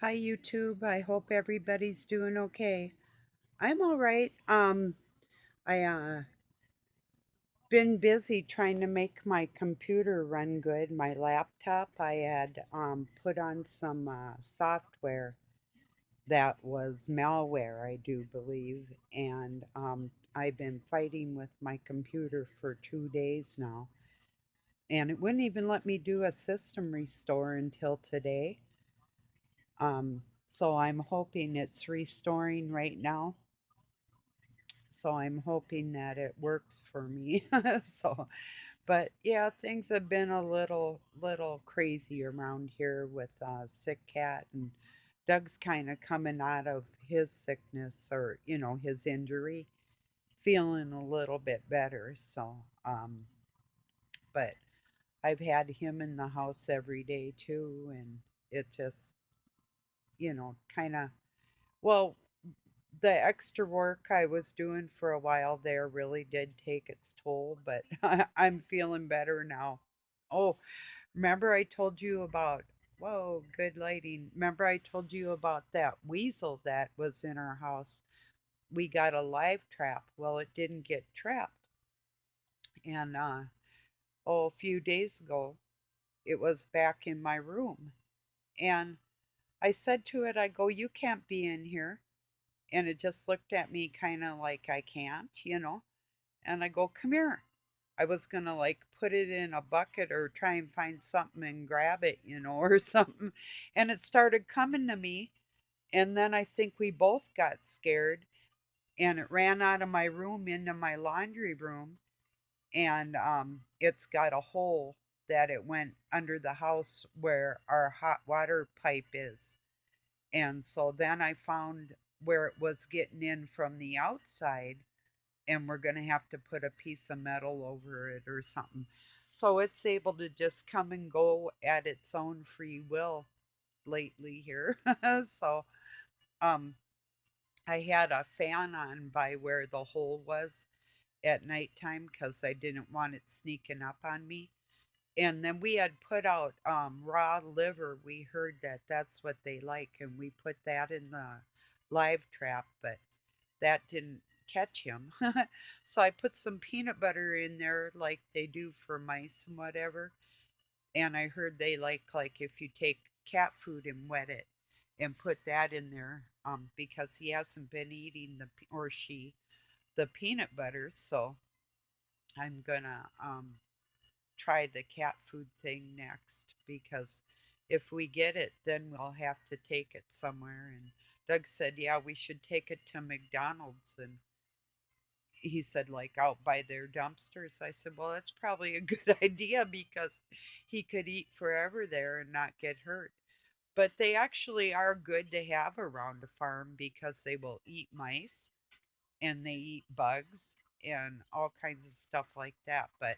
Hi YouTube. I hope everybody's doing okay. I'm all right. I been busy trying to make my computer run good. My laptop, I had put on some software that was malware, I do believe, and I've been fighting with my computer for 2 days now, and it wouldn't even let me do a system restore until today. So I'm hoping it's restoring right now. So I'm hoping that it works for me. But yeah, things have been a little crazy around here with sick cat, and Doug's kind of coming out of his sickness, or his injury, feeling a little bit better. But I've had him in the house every day too, and it just kind of, well, the extra work I was doing for a while there really did take its toll, but I'm feeling better now. Oh, remember I told you about, whoa, good lighting. Remember I told you about that weasel that was in our house? We got a live trap. Well, it didn't get trapped. And, a few days ago, it was back in my room. And I said to it, I go, you can't be in here. And it just looked at me kind of like I can't. And I go, come here. I was going to like put it in a bucket or try and find something and grab it, or something. And it started coming to me. And then I think we both got scared and it ran out of my room into my laundry room. And it's got a hole that it went under the house where our hot water pipe is. And so then I found where it was getting in from the outside, and we're going to have to put a piece of metal over it or something. So it's able to just come and go at its own free will lately here. So um, I had a fan on by where the hole was at nighttime because I didn't want it sneaking up on me. And then we had put out raw liver. We heard that that's what they like, and we put that in the live trap, but that didn't catch him. So I put some peanut butter in there like they do for mice and whatever. And I heard they like if you take cat food and wet it and put that in there because he hasn't been eating or she the peanut butter. So I'm gonna try the cat food thing next because if we get it, then we'll have to take it somewhere. And Doug said, yeah, we should take it to McDonald's. And he said, like out by their dumpsters. I said, well, that's probably a good idea because he could eat forever there and not get hurt. But they actually are good to have around a farm because they will eat mice and they eat bugs and all kinds of stuff like that. But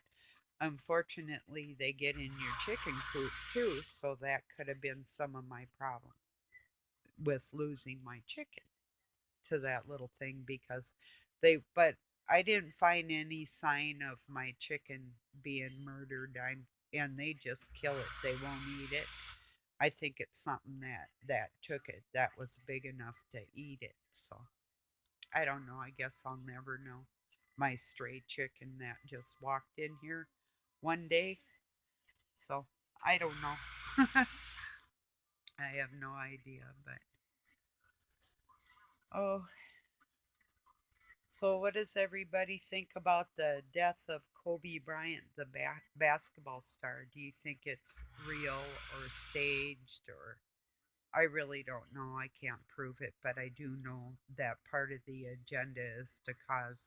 unfortunately, they get in your chicken coop too, so that could have been some of my problem with losing my chicken to that little thing because but I didn't find any sign of my chicken being murdered. And they just kill it. They won't eat it. I think it's something that took it that was big enough to eat it. So I don't know. I guess I'll never know. My stray chicken that just walked in here one day. So I don't know. I have no idea, but oh, so what does everybody think about the death of Kobe Bryant, the basketball star? Do you think it's real or staged, or I really don't know. I can't prove it, but I do know that part of the agenda is to cause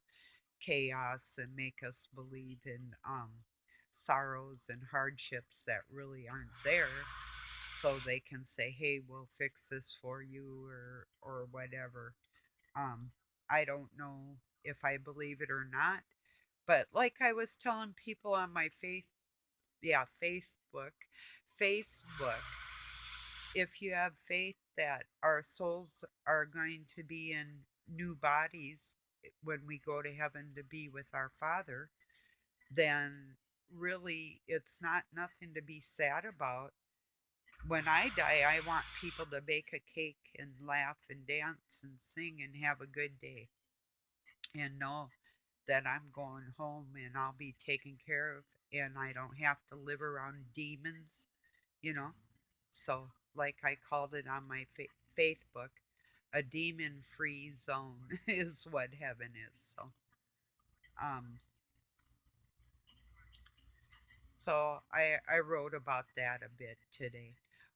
chaos and make us believe in sorrows and hardships that really aren't there, so they can say, "Hey, we'll fix this for you," or whatever. Um, I don't know if I believe it or not, but like I was telling people on my yeah, Facebook, if you have faith that our souls are going to be in new bodies when we go to heaven to be with our Father, then really it's not nothing to be sad about. when I die, I want people to bake a cake and laugh and dance and sing and have a good day and know that I'm going home and I'll be taken care of and I don't have to live around demons, you know? So, like I called it on my Facebook, a demon free zone is what heaven is. Um, so I wrote about that a bit today.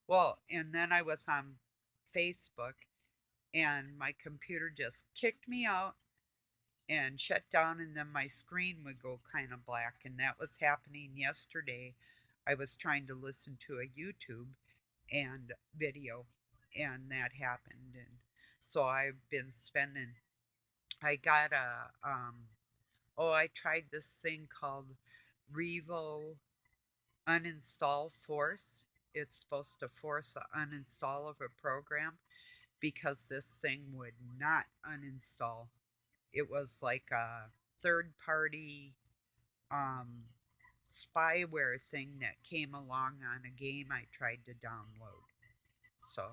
Well, and then I was on Facebook and my computer just kicked me out and shut down, and then my screen would go kind of black. And that was happening yesterday. I was trying to listen to a YouTube and video, and that happened. And so I've been spending, I got I tried this thing called Revo Uninstall Force. It's supposed to force the uninstall of a program because this thing would not uninstall. It was like a third party um, spyware thing that came along on a game I tried to download. So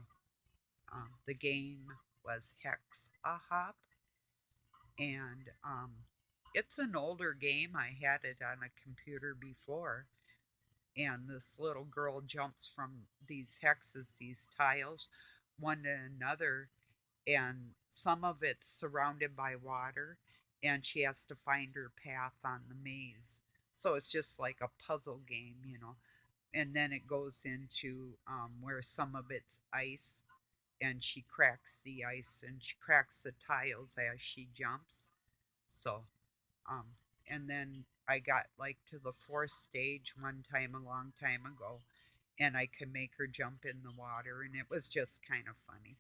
the game was Hex a Hop, and it's an older game. I had it on a computer before, and this little girl jumps from these hexes, these tiles, one to another, and some of it's surrounded by water, and she has to find her path on the maze. So it's just like a puzzle game, you know. And then it goes into where some of it's ice, and she cracks the ice and she cracks the tiles as she jumps. So, um, and then I got like to the fourth stage one time a long time ago, and I could make her jump in the water, and it was just kind of funny.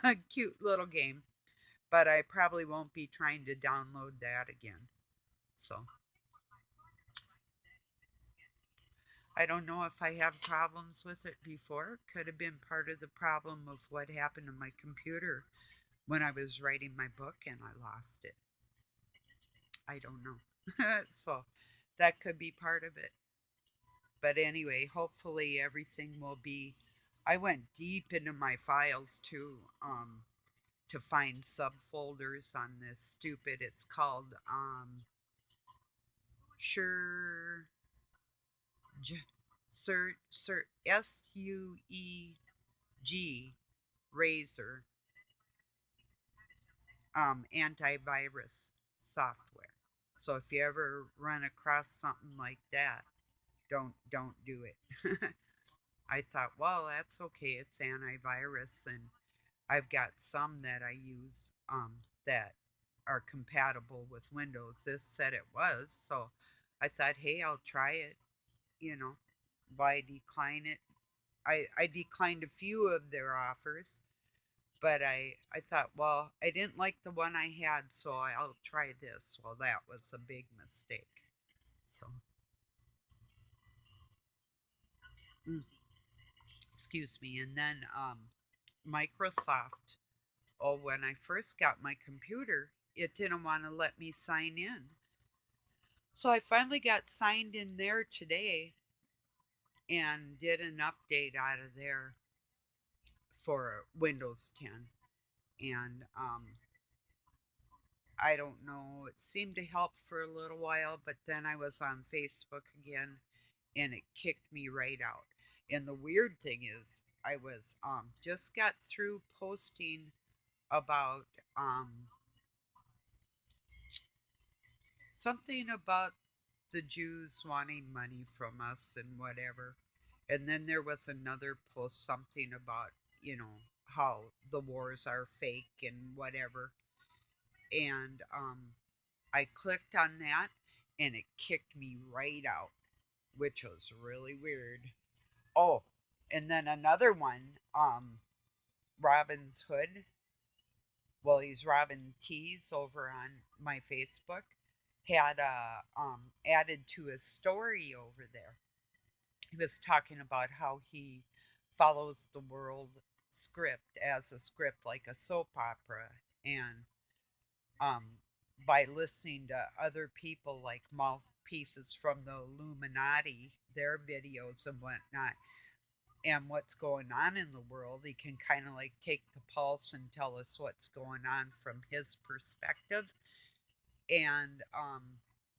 A cute little game, but I probably won't be trying to download that again. So I don't know if I have problems with it before. Could have been part of the problem of what happened to my computer when I was writing my book and I lost it. I don't know. So that could be part of it. But anyway, hopefully everything will be. I went deep into my files to find subfolders on this stupid. It's called sure Sir SUEG Razor antivirus software. So if you ever run across something like that, don't do it. I thought, well, that's okay. It's antivirus, and I've got some that I use that are compatible with Windows. This said it was, so I thought, hey, I'll try it. You know, why decline it? I declined a few of their offers, but I thought, well, I didn't like the one I had, so I'll try this. Well, that was a big mistake. So, mm, excuse me. And then Microsoft. Oh, when I first got my computer, it didn't want to let me sign in. So I finally got signed in there today and did an update out of there for Windows 10. And I don't know, it seemed to help for a little while, but then I was on Facebook again and it kicked me right out. And the weird thing is, I was just got through posting about something about the Jews wanting money from us and whatever. And then there was another post, something about, you know, how the wars are fake and whatever. And I clicked on that and it kicked me right out, which was really weird. Oh, and then another one, Robin's Hood. Well, he's Robin Tees over on my Facebook. Had added to his story over there. He was talking about how he follows the world script as a script like a soap opera, and um, by listening to other people like mouthpieces from the Illuminati, their videos and whatnot, and what's going on in the world. He can kind of like take the pulse and tell us what's going on from his perspective. And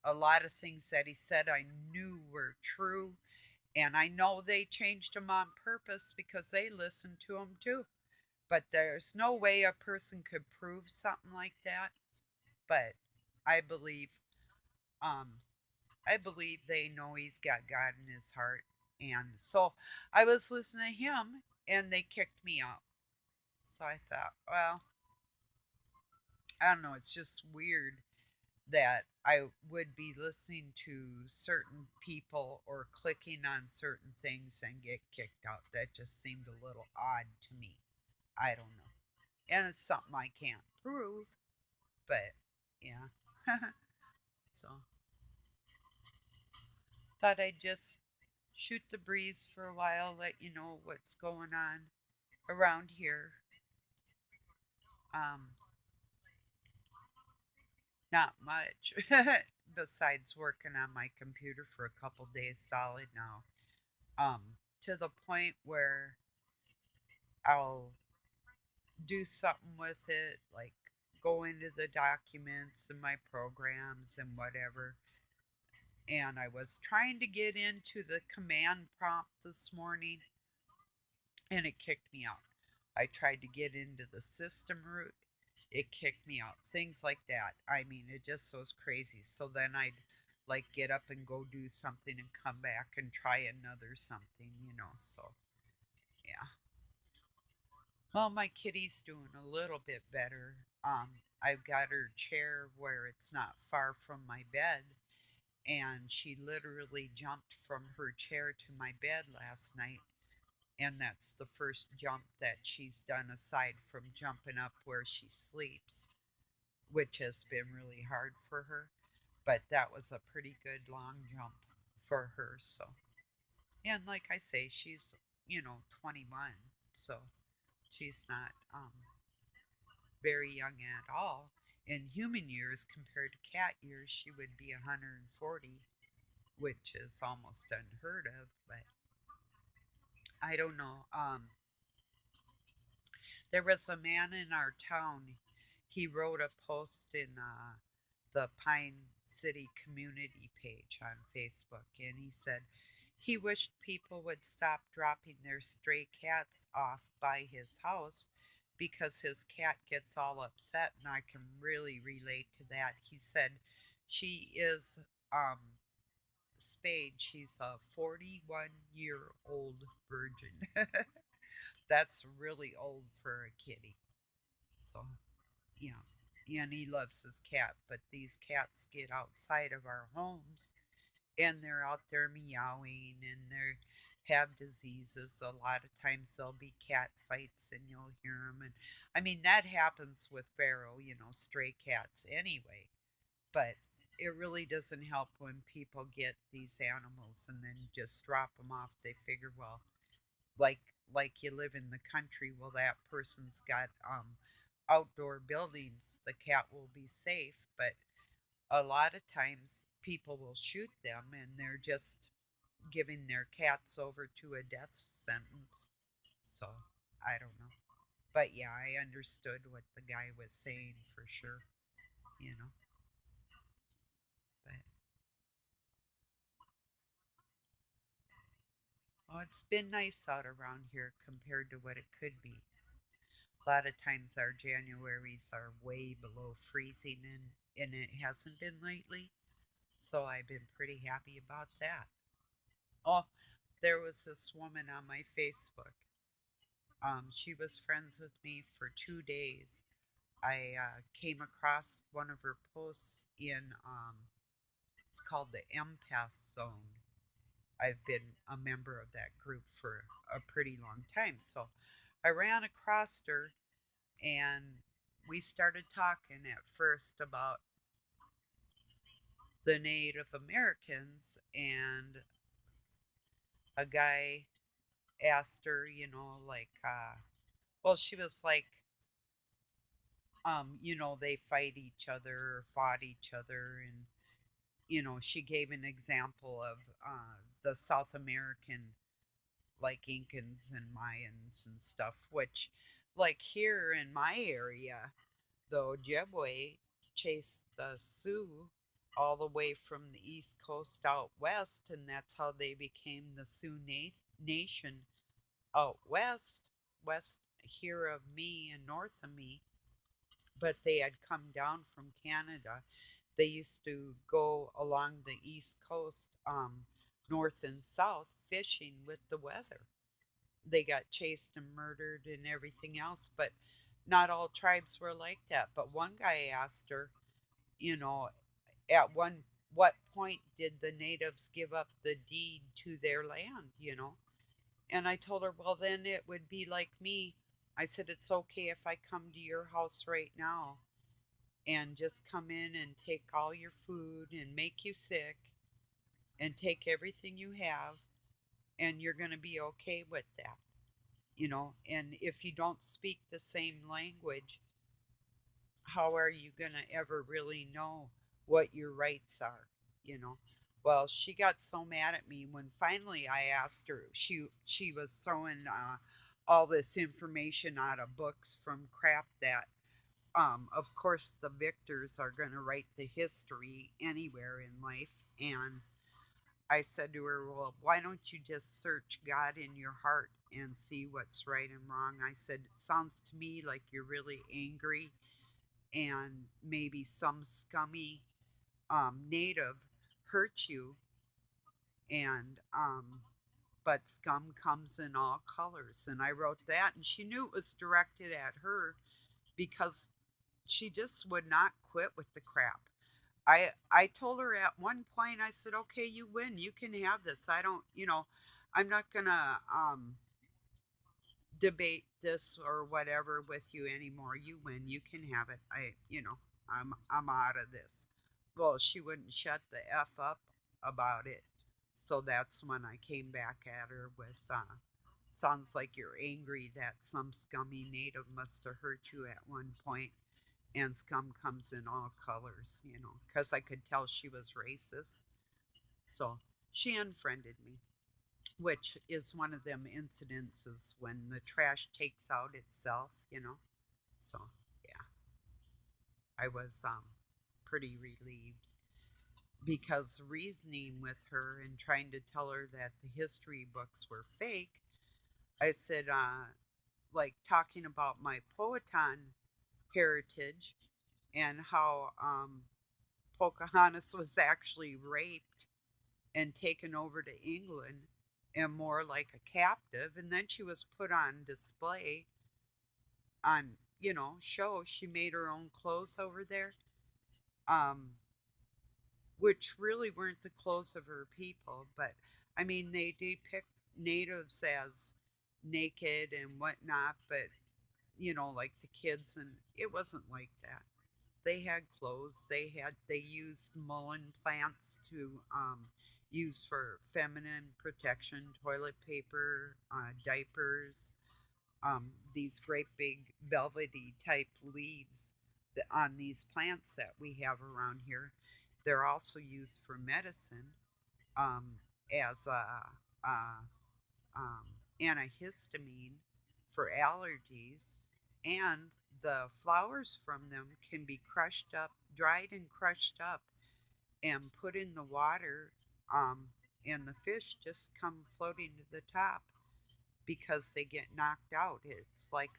a lot of things that he said I knew were true. And I know they changed him on purpose because they listened to him too. But there's no way a person could prove something like that. But I believe, um, I believe they know he's got God in his heart. And so I was listening to him, and they kicked me out. So I thought, well, I don't know. It's just weird that I would be listening to certain people or clicking on certain things and get kicked out. That just seemed a little odd to me. I don't know. And it's something I can't prove, but yeah. So thought I'd just shoot the breeze for a while, let you know what's going on around here. Um, Not much besides working on my computer for a couple days solid now. To the point where I'll do something with it, like go into the documents and my programs and whatever. And I was trying to get into the command prompt this morning and it kicked me out. I tried to get into the system root, it kicked me out. Things like that. I mean, it just was crazy. So then I'd like get up and go do something and come back and try another something. So yeah. Well, my kitty's doing a little bit better. I've got her chair where it's not far from my bed, and she literally jumped from her chair to my bed last night. And that's the first jump that she's done aside from jumping up where she sleeps, which has been really hard for her. But that was a pretty good long jump for her. So, and like I say, she's 21. So she's not very young at all. In human years compared to cat years, she would be 140, which is almost unheard of. But I don't know. There was a man in our town. He wrote a post in the Pine City community page on Facebook, and he said he wished people would stop dropping their stray cats off by his house because his cat gets all upset, and I can really relate to that. He said she is spayed. She's a 41-year-old virgin. That's really old for a kitty. So, yeah. And he loves his cat, but these cats get outside of our homes and they're out there meowing and they have diseases. A lot of times there'll be cat fights and you'll hear them. And I mean, that happens with feral, stray cats anyway. But it really doesn't help when people get these animals and then just drop them off. They figure, well, like like you live in the country, well that person's got outdoor buildings, the cat will be safe. But a lot of times people will shoot them and they're just giving their cats over to a death sentence. So I don't know, but yeah, I understood what the guy was saying for sure, you know but oh, it's been nice out around here compared to what it could be. A lot of times our Januaries are way below freezing, and it hasn't been lately. So I've been pretty happy about that. Oh, there was this woman on my Facebook. She was friends with me for 2 days. I came across one of her posts in, it's called the Empath Zone. I've been a member of that group for a pretty long time. So I ran across her and we started talking at first about the Native Americans, and a guy asked her, like, well, she was like, they fight each other or fought each other, and she gave an example of the South American like Incans and Mayans and stuff, which, like here in my area, the Ojibwe chased the Sioux all the way from the East Coast out west, and that's how they became the Sioux Nation out west, west here of me and north of me. But they had come down from Canada. They used to go along the East Coast, north and south, fishing with the weather. They got chased and murdered and everything else, but not all tribes were like that. But one guy asked her, you know, at one what point did the natives give up the deed to their land? And I told her, well, then it would be like me. I said, it's okay if I come to your house right now and just come in and take all your food and make you sick and take everything you have, and you're going to be okay with that. And if you don't speak the same language, how are you going to ever really know what your rights are? you know well, she got so mad at me when finally I asked her. She was throwing all this information out of books from crap that, of course, the victors are going to write the history anywhere in life. And I said to her, well, why don't you just search God in your heart and see what's right and wrong? I said, it sounds to me like you're really angry, and maybe some scummy native hurt you. And, but scum comes in all colors. And I wrote that, and she knew it was directed at her because she just would not quit with the crap. I told her at one point, I said, okay, you win. You can have this. I don't, I'm not going to debate this or whatever with you anymore. You win. You can have it. I'm out of this. Well, she wouldn't shut the F up about it. So that's when I came back at her with, sounds like you're angry that some scummy native must have hurt you at one point, and scum comes in all colors, because I could tell she was racist. So she unfriended me, which is one of them incidences when the trash takes out itself. So yeah, I was pretty relieved because reasoning with her and trying to tell her that the history books were fake, I said, like talking about my Powhatan heritage and how Pocahontas was actually raped and taken over to England and more like a captive. And then she was put on display on show. She made her own clothes over there, um, which really weren't the clothes of her people. But I mean, they depict natives as naked and whatnot, but like the kids, and it wasn't like that. They had clothes. They used mullein plants to use for feminine protection, toilet paper, diapers. These great big velvety type leaves on these plants that we have around here. They're also used for medicine, as a antihistamine for allergies, and the flowers from them can be crushed up, dried and crushed up, and put in the water, um, and the fish just come floating to the top because they get knocked out. It's like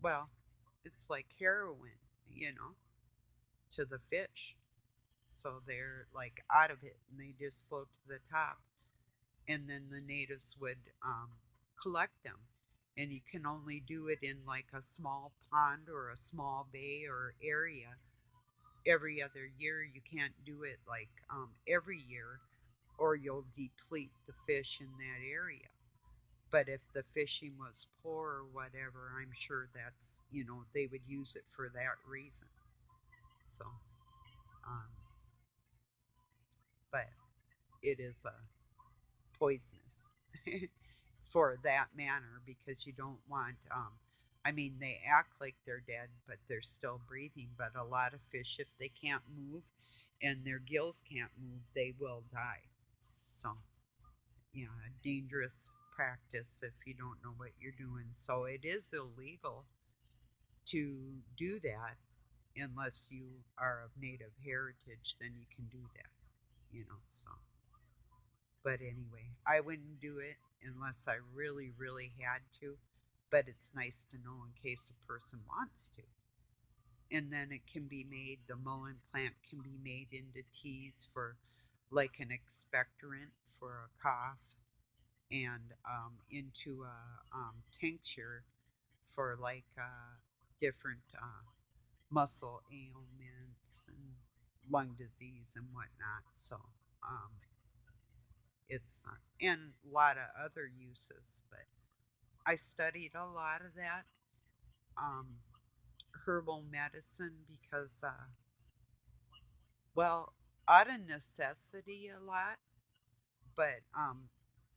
well, it's like heroin, to the fish. So they're like out of it and they just float to the top. And then the natives would collect them. And you can only do it in like a small pond or a small bay or area every other year. You can't do it like every year, or you'll deplete the fish in that area. But if the fishing was poor or whatever, I'm sure they would use it for that reason. So, um, but it is poisonous for that manner because you don't want. I mean, they act like they're dead, but they're still breathing. But a lot of fish, if they can't move and their gills can't move, they will die. So, yeah, a dangerous practice if you don't know what you're doing. So it is illegal to do that unless you are of native heritage, then you can do that, so. But anyway, I wouldn't do it unless I really, really had to. But it's nice to know in case a person wants to. And then it can be made, the mullein plant can be made into teas for like an expectorant for a cough, and into a tincture for like different muscle ailments and lung disease and whatnot. So um, it's and a lot of other uses. But I studied a lot of that um, herbal medicine because, well, out of necessity a lot, but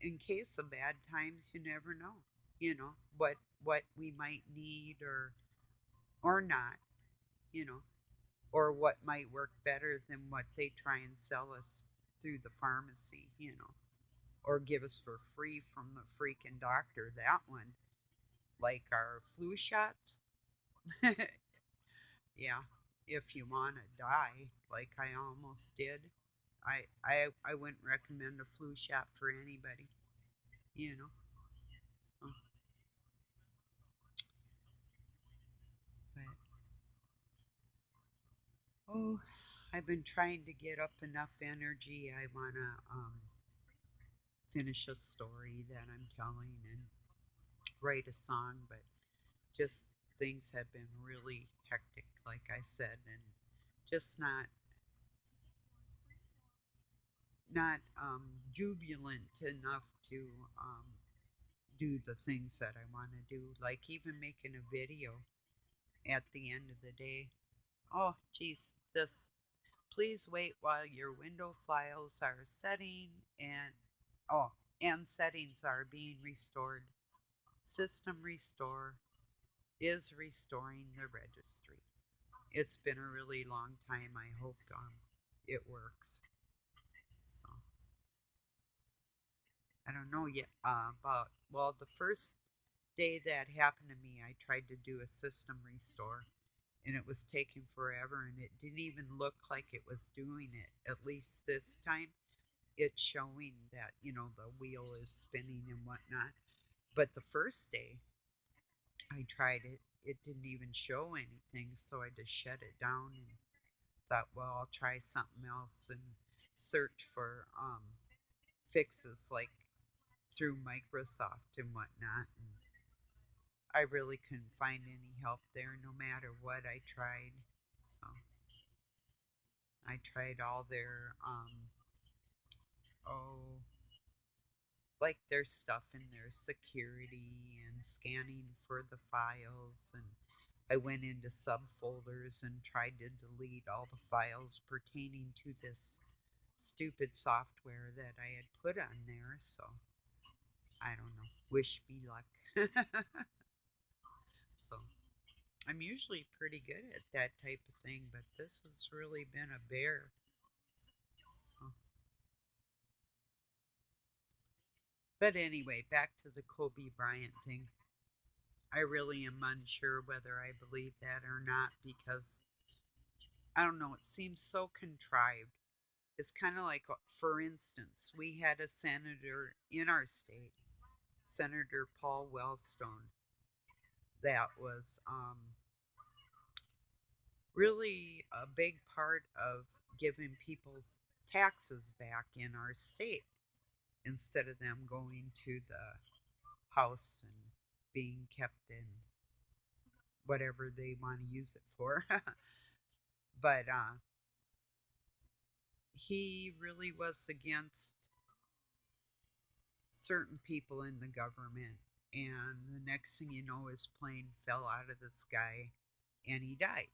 in case of bad times, you never know. What we might need or not. You know, or what might work better than what they try and sell us through the pharmacy. Or give us for free from the freaking doctor. That one, like our flu shots. Yeah, if you want to die, like I almost did, I wouldn't recommend a flu shot for anybody. You know. So, but oh, I've been trying to get up enough energy. I wanna finish a story that I'm telling and write a song, but just things have been really hectic, like I said, and just not jubilant enough to do the things that I want to do, like even making a video at the end of the day. Oh, geez, this. Please wait while your window files are setting and oh, and settings are being restored. System restore is restoring the registry. It's been a really long time. I hope it works. So I don't know yet about, well, the first day that happened to me, I tried to do a system restore and it was taking forever and it didn't even look like it was doing it. At least this time, it's showing that, the wheel is spinning and whatnot. But the first day I tried it, it didn't even show anything. So I just shut it down and thought, well, I'll try something else and search for fixes like through Microsoft and whatnot. And I really couldn't find any help there no matter what I tried. So I tried all their, oh, like there's stuff in their security and scanning for the files, and I went into subfolders and tried to delete all the files pertaining to this stupid software that I had put on there. So I don't know, wish me luck. So I'm usually pretty good at that type of thing, but this has really been a bear. So, but anyway, back to the Kobe Bryant thing. I really am unsure whether I believe that or not because I don't know, it seems so contrived. It's kind of like, for instance, we had a senator in our state, Senator Paul Wellstone, that was really a big part of giving people's taxes back in our state instead of them going to the house and being kept in whatever they want to use it for. But he really was against certain people in the government. And the next thing you know, his plane fell out of the sky and he died.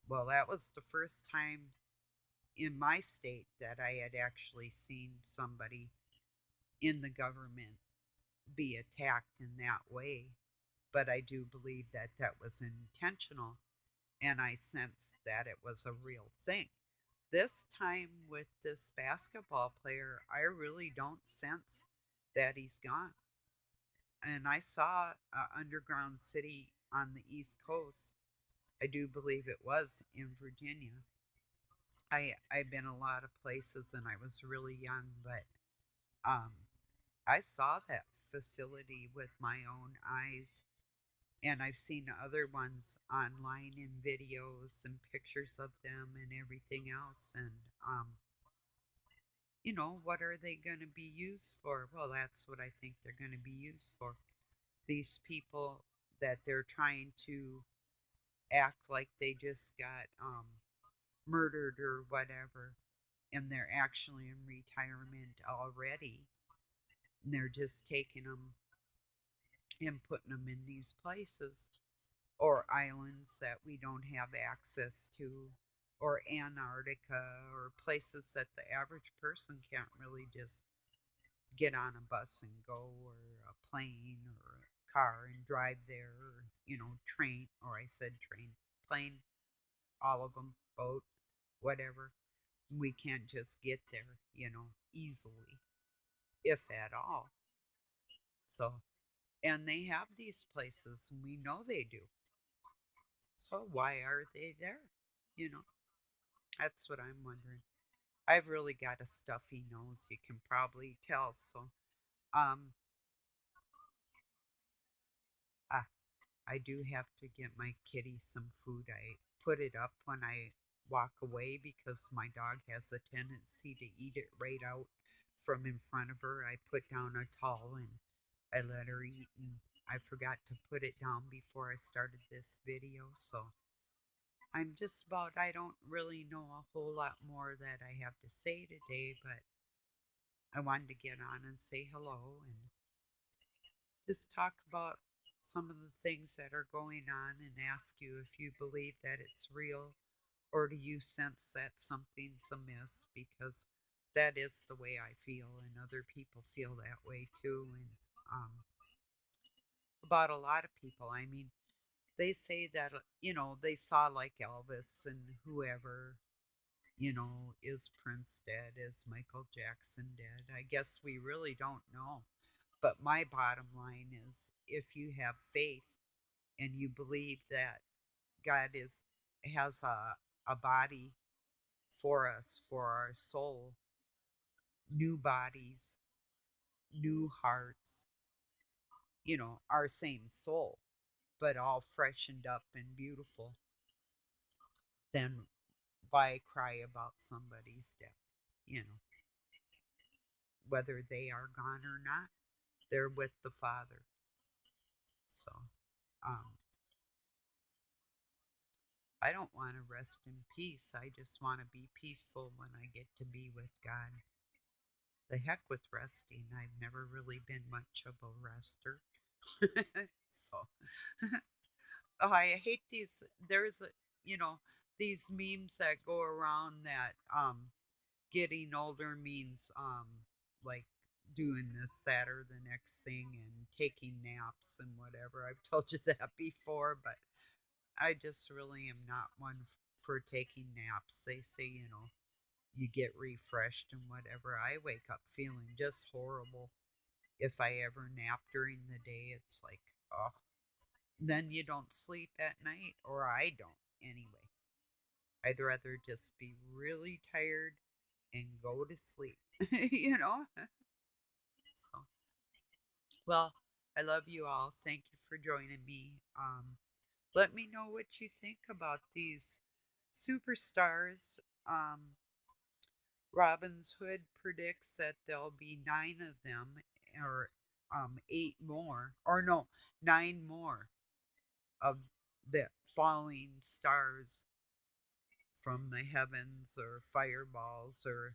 Well, that was the first time in my state that I had actually seen somebody in the government be attacked in that way. But I do believe that that was intentional, and I sensed that it was a real thing. This time with this basketball player, I really don't sense that he's gone. And I saw Underground City on the East Coast. I do believe it was in Virginia. I've been a lot of places and I was really young, but um, I saw that facility with my own eyes, and I've seen other ones online in videos and pictures of them and everything else. And what are they going to be used for? Well, that's what I think they're going to be used for. These people that they're trying to act like they just got murdered or whatever, and they're actually in retirement already, and they're just taking them and putting them in these places or islands that we don't have access to, or Antarctica, or places that the average person can't really just get on a bus and go, or a plane, or a car and drive there, or, train, or I said train, plane, all of them, boat, whatever. We can't just get there, easily, if at all. So, and they have these places, and we know they do. So why are they there? You know, that's what I'm wondering. I've really got a stuffy nose, you can probably tell. So, um, ah, I do have to get my kitty some food. I put it up when I walk away because my dog has a tendency to eat it right out from in front of her. I put down a towel and I let her eat, and I forgot to put it down before I started this video. So I'm just about, I don't really know a whole lot more that I have to say today, but I wanted to get on and say hello and just talk about some of the things that are going on and ask you if you believe that it's real, or do you sense that something's amiss, because that is the way I feel and other people feel that way too. And about a lot of people, I mean, they say that, they saw like Elvis and whoever, is Prince dead? Is Michael Jackson dead? I guess we really don't know. But my bottom line is, if you have faith and you believe that God has a body for us, for our soul, new bodies, new hearts, our same soul, but all freshened up and beautiful, then why cry about somebody's death? You know, whether they are gone or not, they're with the Father. So, um, I don't want to rest in peace. I just want to be peaceful when I get to be with God. The heck with resting. I've never really been much of a rester. So, oh, I hate these. There's, these memes that go around that getting older means like doing this, that, or the next thing, and taking naps and whatever. I've told you that before, but I just really am not one for taking naps. They say, you get refreshed and whatever. I wake up feeling just horrible if I ever nap during the day. It's like, oh, then you don't sleep at night, or I don't anyway. I'd rather just be really tired and go to sleep, you know? So, well, I love you all. Thank you for joining me. Let me know what you think about these superstars. Robin's Hood predicts that there'll be 9 of them, or eight more, or no, 9 more of the falling stars from the heavens, or fireballs, or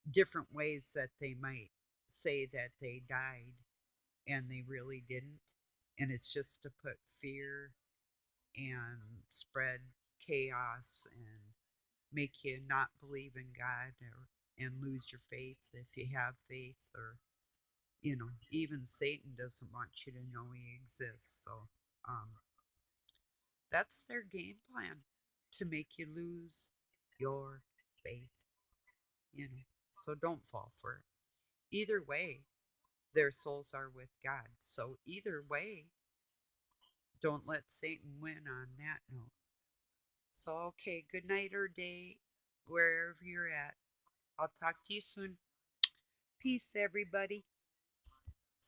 different ways that they might say that they died and they really didn't. And it's just to put fear and spread chaos and make you not believe in God, or and lose your faith if you have faith, or even Satan doesn't want you to know he exists. So um, that's their game plan, to make you lose your faith, you know. So don't fall for it. Either way, their souls are with God. So either way, don't let Satan win on that note. So, okay, good night or day, wherever you're at. I'll talk to you soon. Peace, everybody.